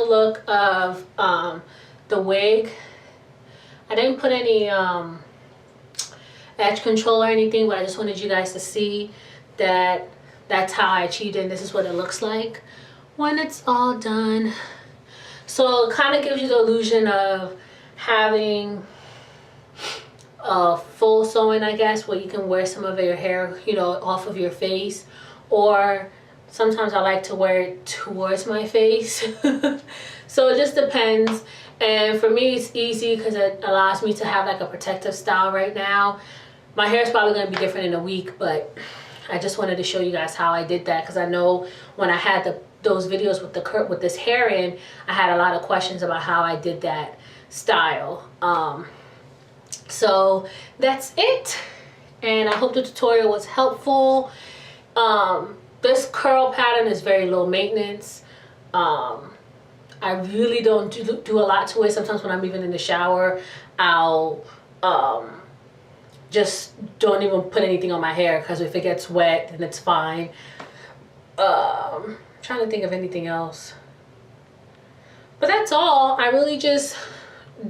final look of the wig. I didn't put any edge control or anything, but I just wanted you guys to see that that's how I achieved it, and this is what it looks like when it's all done. So it kind of gives you the illusion of having a full sewing, I guess, where you can wear some of your hair, you know, off of your face, or sometimes I like to wear it towards my face. So it just depends. And for me, it's easy because it allows me to have like a protective style right now. My hair is probably going to be different in a week, but I just wanted to show you guys how I did that, because I know when I had those videos with this hair in, I had a lot of questions about how I did that style. So that's it, and I hope the tutorial was helpful. This curl pattern is very low maintenance. I really don't do a lot to it. Sometimes when I'm even in the shower, I'll just don't even put anything on my hair, because if it gets wet, then it's fine. I'm trying to think of anything else, but that's all. I really just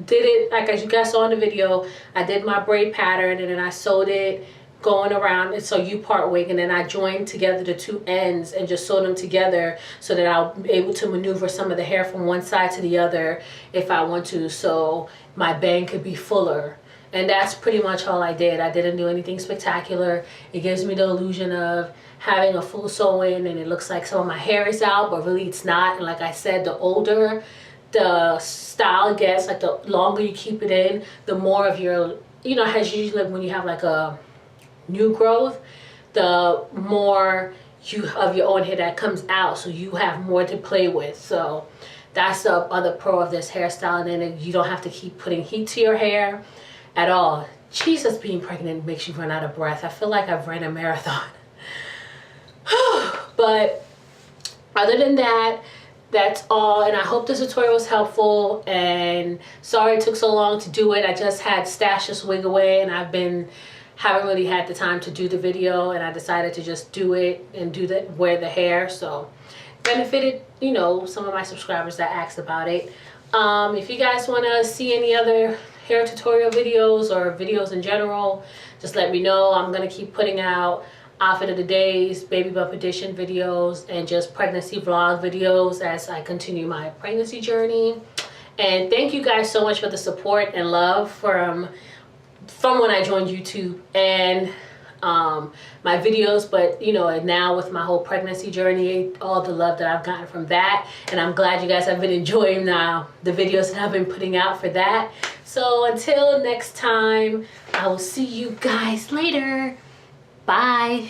did it like as you guys saw in the video. I did my braid pattern, and then I sewed it going around. It's a U-part wig, and then I joined together the two ends and just sewed them together so that I'll be able to maneuver some of the hair from one side to the other if I want to, so my bang could be fuller. And that's pretty much all I did. I didn't do anything spectacular. It gives me the illusion of having a full sew-in, and it looks like some of my hair is out, but really it's not. And like I said, the older the style gets, like the longer you keep it in, the more of your, you know, as usually when you have like a new growth, the more you of your own hair that comes out, so you have more to play with. So that's the other pro of this hairstyle, and then you don't have to keep putting heat to your hair at all. Jesus, being pregnant makes you run out of breath. I feel like I've ran a marathon. But other than that, that's all, and I hope this tutorial was helpful, and sorry it took so long to do it. I just had stashed this wig away, and haven't really had the time to do the video, and I decided to just do it and wear the hair. So benefited, you know, some of my subscribers that asked about it. If you guys want to see any other hair tutorial videos or videos in general, just let me know. I'm gonna keep putting out outfit of the days, baby bump edition videos, and just pregnancy vlog videos as I continue my pregnancy journey. And thank you guys so much for the support and love from when I joined YouTube and my videos, but you know, and now with my whole pregnancy journey, all the love that I've gotten from that, and I'm glad you guys have been enjoying the videos that I've been putting out for that. So until next time, I will see you guys later. Bye.